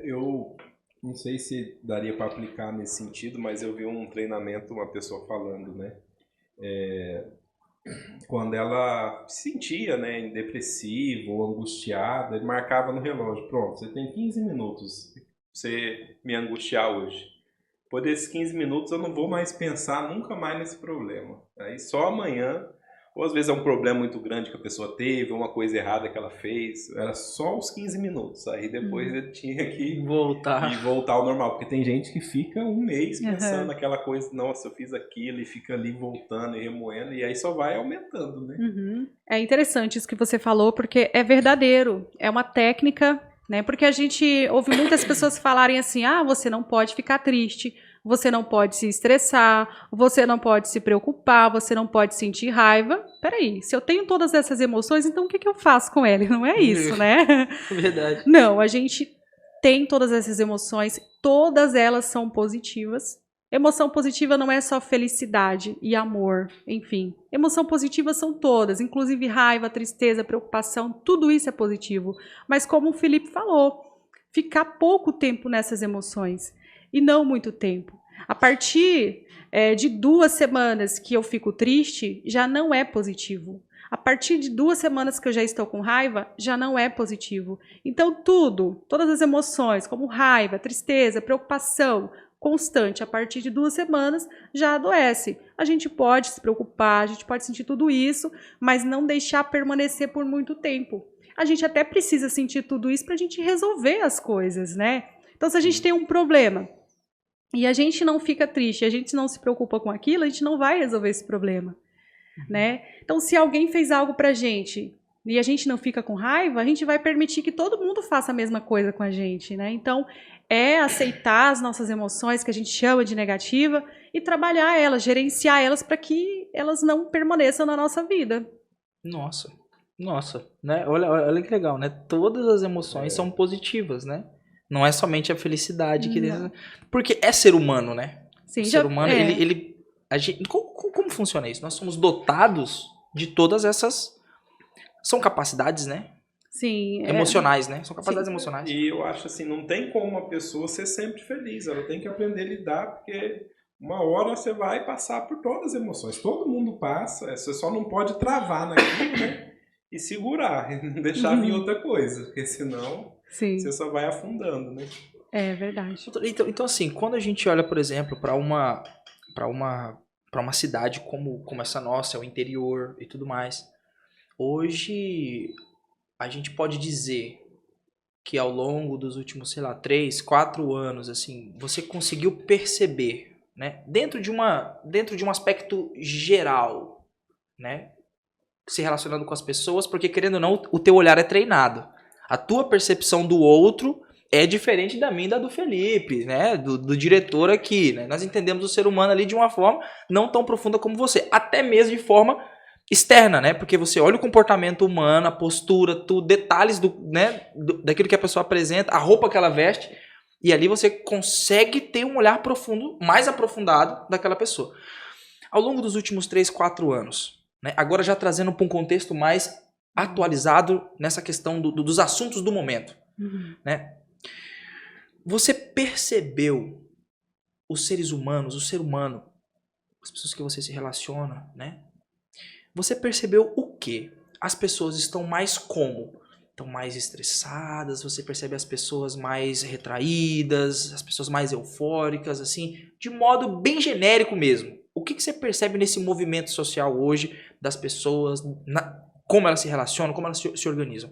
Eu não sei se daria para aplicar nesse sentido, mas eu vi um treinamento, uma pessoa falando, né? Quando ela se sentia, né, depressivo ou angustiada, ele marcava no relógio, pronto, você tem 15 minutos pra você me angustiar hoje. Depois desses 15 minutos eu não vou mais pensar nunca mais nesse problema. Aí só amanhã, ou às vezes é um problema muito grande que a pessoa teve, uma coisa errada que ela fez, era só os 15 minutos. Aí depois ele tinha que Voltar. ir voltar ao normal, porque tem gente que fica um mês pensando Aham. naquela coisa, nossa, eu fiz aquilo, e fica ali voltando e remoendo, e aí só vai aumentando, né? Uhum. É interessante isso que você falou, porque é verdadeiro. É uma técnica, né? Porque a gente ouve muitas pessoas falarem assim: ah, você não pode ficar triste, você não pode se estressar, você não pode se preocupar, você não pode sentir raiva. Peraí, se eu tenho todas essas emoções, então o que eu faço com elas? Não é isso, né? Verdade. Não, a gente tem todas essas emoções, todas elas são positivas. Emoção positiva não é só felicidade e amor, enfim. Emoção positiva são todas, inclusive raiva, tristeza, preocupação, tudo isso é positivo. Mas como o Felipe falou, ficar pouco tempo nessas emoções e não muito tempo. A partir de 2 semanas que eu fico triste, já não é positivo. A partir de 2 semanas que eu já estou com raiva, já não é positivo. Então, todas as emoções, como raiva, tristeza, preocupação, constante, a partir de 2 semanas, já adoece. A gente pode se preocupar, a gente pode sentir tudo isso, mas não deixar permanecer por muito tempo. A gente até precisa sentir tudo isso para a gente resolver as coisas, né? Então, se a gente tem um problema e a gente não fica triste, a gente não se preocupa com aquilo, a gente não vai resolver esse problema, né? Então, se alguém fez algo pra gente e a gente não fica com raiva, a gente vai permitir que todo mundo faça a mesma coisa com a gente, né? Então, é aceitar as nossas emoções, que a gente chama de negativa, e trabalhar elas, gerenciar elas para que elas não permaneçam na nossa vida. Nossa, nossa, né? Olha que legal, né? Todas as emoções são positivas, né? Não é somente a felicidade que Não. porque é ser humano, né? Sim, O já ser humano, é. a gente, como funciona isso? Nós somos dotados de todas essas são capacidades, né? Sim, Emocionais, né? São sim. capacidades emocionais. E eu acho assim, não tem como uma pessoa ser sempre feliz, ela tem que aprender a lidar, porque uma hora você vai passar por todas as emoções, todo mundo passa, você só não pode travar naquilo, né? E segurar, e não deixar vir outra coisa, porque senão Sim, você só vai afundando, né? é verdade. Então assim, quando a gente olha, por exemplo, para para uma para uma cidade como essa nossa, o interior e tudo mais, hoje a gente pode dizer que ao longo dos últimos, sei lá, 3, 4 anos, assim, você conseguiu perceber, né, dentro de um aspecto geral, né, se relacionando com as pessoas, porque querendo ou não, o teu olhar é treinado. A tua percepção do outro é diferente da minha e da do Felipe, né, do diretor aqui, né? Nós entendemos o ser humano ali de uma forma não tão profunda como você, até mesmo de forma externa, né? Porque você olha o comportamento humano, a postura, tudo, detalhes daquilo que a pessoa apresenta, a roupa que ela veste, e ali você consegue ter um olhar profundo, mais aprofundado daquela pessoa. Ao longo dos últimos 3, 4 anos, né? Agora já trazendo para um contexto mais atualizado nessa questão dos assuntos do momento, né? Você percebeu os seres humanos, o ser humano, as pessoas que você se relaciona, né? Você percebeu o quê? As pessoas estão mais como? Estão mais estressadas, você percebe as pessoas mais retraídas, as pessoas mais eufóricas, assim, de modo bem genérico mesmo. O que você percebe nesse movimento social hoje das pessoas, como elas se relacionam, como elas se organizam?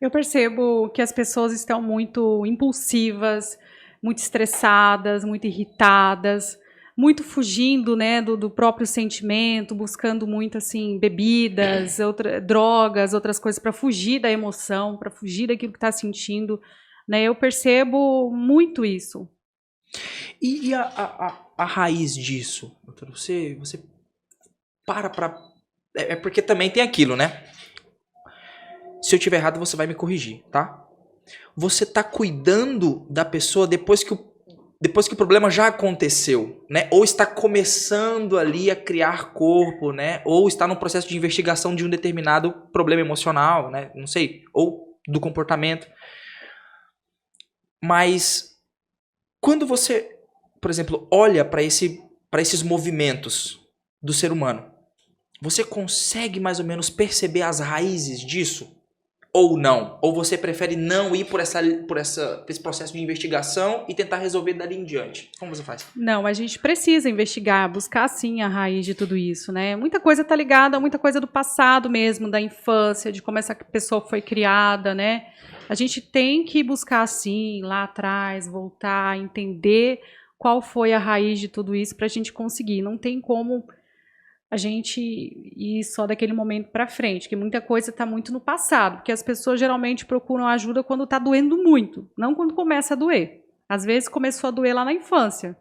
Eu percebo que as pessoas estão muito impulsivas, muito estressadas, muito irritadas, muito fugindo, né, do próprio sentimento, buscando muito assim bebidas, drogas, outras coisas para fugir da emoção, para fugir daquilo que está sentindo, né? Eu percebo muito isso. E a raiz disso, doutor? Você para. É porque também tem aquilo, né? Se eu tiver errado, você vai me corrigir, tá? Você tá cuidando da pessoa depois que o problema já aconteceu, né? Ou está começando ali a criar corpo, né? Ou está no processo de investigação de um determinado problema emocional, né? Não sei, ou do comportamento. Mas quando você, por exemplo, olha para esses movimentos do ser humano, você consegue mais ou menos perceber as raízes disso? Ou não? Ou você prefere não ir por esse processo de investigação e tentar resolver dali em diante? Como você faz? Não, a gente precisa investigar, buscar sim a raiz de tudo isso, né? Muita coisa está ligada a muita coisa do passado mesmo, da infância, de como essa pessoa foi criada, né? A gente tem que buscar sim, lá atrás, voltar, entender qual foi a raiz de tudo isso para a gente conseguir. Não tem como a gente ir só daquele momento para frente, que muita coisa está muito no passado, porque as pessoas geralmente procuram ajuda quando está doendo muito, não quando começa a doer. Às vezes começou a doer lá na infância,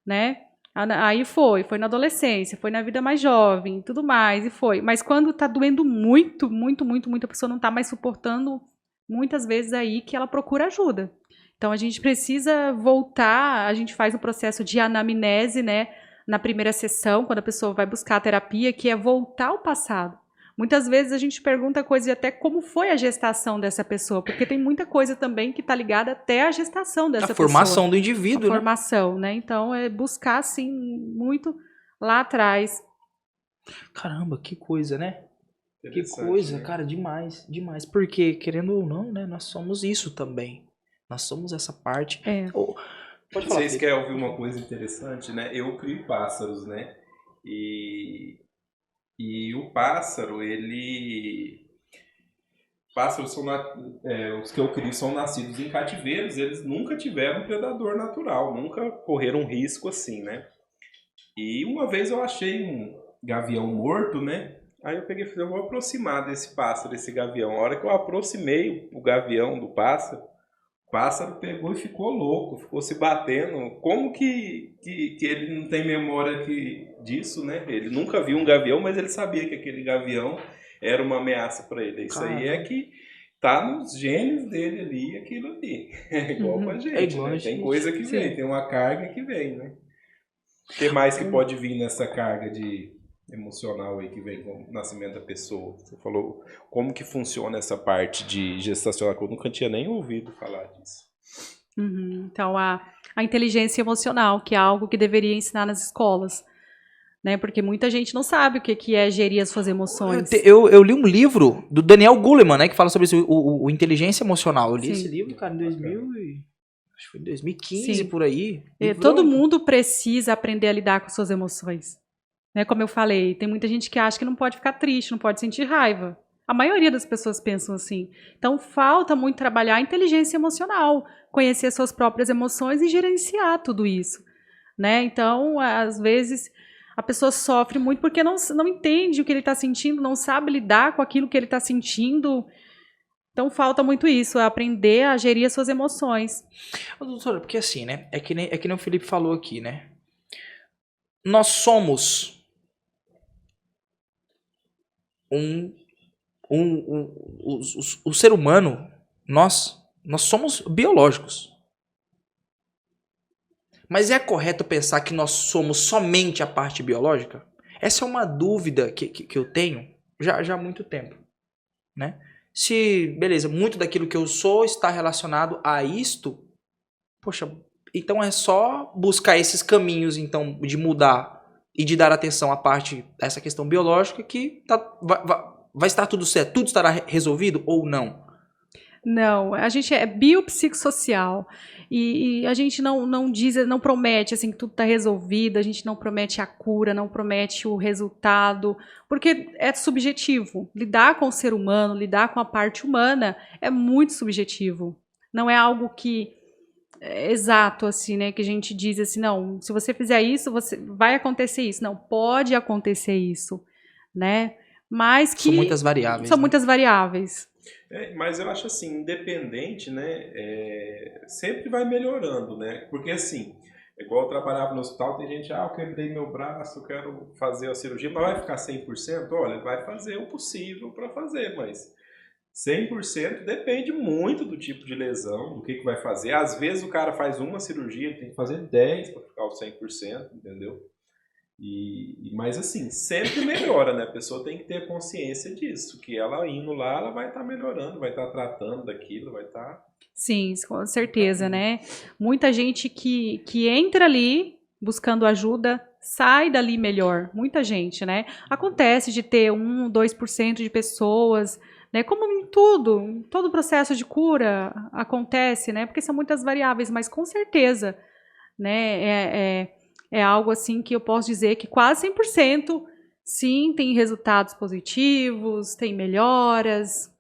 né? Aí foi na adolescência, foi na vida mais jovem, tudo mais, e foi. Mas quando está doendo muito, muito, muito, muito, a pessoa não está mais suportando, muitas vezes aí que ela procura ajuda. Então a gente precisa voltar, a gente faz um processo de anamnese, né? Na primeira sessão, quando a pessoa vai buscar a terapia, que é voltar ao passado. Muitas vezes a gente pergunta coisas de até como foi a gestação dessa pessoa, porque tem muita coisa também que está ligada até à gestação dessa pessoa. A formação do indivíduo, né? A formação, né? Então, é buscar, assim, muito lá atrás. Caramba, que coisa, né? Que coisa, né? Cara, demais, demais. Porque, querendo ou não, né, nós somos isso também. Nós somos essa parte. Pode falar, vocês querem ouvir uma coisa interessante, né? Eu crio pássaros, né? E o pássaro, pássaros são os que eu crio são nascidos em cativeiros, eles nunca tiveram um predador natural, nunca correram risco assim, né? E uma vez eu achei um gavião morto, né? Aí eu peguei e falei, eu vou aproximar desse pássaro, desse gavião. A hora que eu aproximei o gavião do pássaro, o pássaro pegou e ficou louco, ficou se batendo. Como que ele não tem memória disso, né? Ele nunca viu um gavião, mas ele sabia que aquele gavião era uma ameaça para ele. Isso aí é que tá nos genes dele ali, aquilo ali. É igual com a gente, igual, né? Tem coisa que vem, tem uma carga que vem, né? O que mais que pode vir nessa carga de emocional aí que vem com o nascimento da pessoa? Você falou como que funciona essa parte de gestacional, que eu nunca tinha nem ouvido falar disso. Então, a inteligência emocional, que é algo que deveria ensinar nas escolas, né? Porque muita gente não sabe o que é gerir as suas emoções. Eu li um livro do Daniel Goleman, né, que fala sobre isso, o inteligência emocional. Eu li esse livro, cara, acho que foi em 2015, sim, por aí. Todo mundo precisa aprender a lidar com suas emoções. Né? Como eu falei, tem muita gente que acha que não pode ficar triste, não pode sentir raiva. A maioria das pessoas pensam assim. Então, falta muito trabalhar a inteligência emocional, conhecer suas próprias emoções e gerenciar tudo isso. Né? Então, às vezes, a pessoa sofre muito porque não entende o que ele está sentindo, não sabe lidar com aquilo que ele está sentindo. Então, falta muito isso, aprender a gerir as suas emoções. Doutora, porque assim, né? É que nem o Felipe falou aqui, né? Nós somos o ser humano, nós somos biológicos. Mas é correto pensar que nós somos somente a parte biológica? Essa é uma dúvida que eu tenho já há muito tempo, né? Se, beleza, muito daquilo que eu sou está relacionado a isto, poxa, então é só buscar esses caminhos, então, de mudar e de dar atenção à parte, a essa questão biológica, que vai estar tudo certo, tudo estará resolvido ou não? Não, a gente é biopsicossocial e a gente não promete assim que tudo está resolvido, a gente não promete a cura, não promete o resultado, porque é subjetivo. Lidar com o ser humano, lidar com a parte humana é muito subjetivo. Não é algo que é exato assim, né? Que a gente diz assim, não, se você fizer isso, vai acontecer isso. Não, pode acontecer isso, né? Mas que são muitas variáveis. São muitas variáveis. Mas eu acho assim, independente, né, sempre vai melhorando, né, porque assim, igual eu trabalhava no hospital, tem gente, eu quebrei meu braço, eu quero fazer a cirurgia, mas vai ficar 100%? Olha, vai fazer o possível para fazer, mas 100% depende muito do tipo de lesão, do que vai fazer. Às vezes o cara faz uma cirurgia, ele tem que fazer 10 para ficar o 100%, entendeu? Mas assim, sempre melhora, né? A pessoa tem que ter consciência disso, que ela indo lá, ela vai estar melhorando, vai estar tratando daquilo, vai estar... Sim, com certeza, né? Muita gente que entra ali buscando ajuda, sai dali melhor. Muita gente, né? Acontece de ter 1, 2% de pessoas, né? Como em tudo, em todo processo de cura acontece, né? Porque são muitas variáveis, mas com certeza, né? É algo assim que eu posso dizer que quase 100% sim tem resultados positivos, tem melhoras.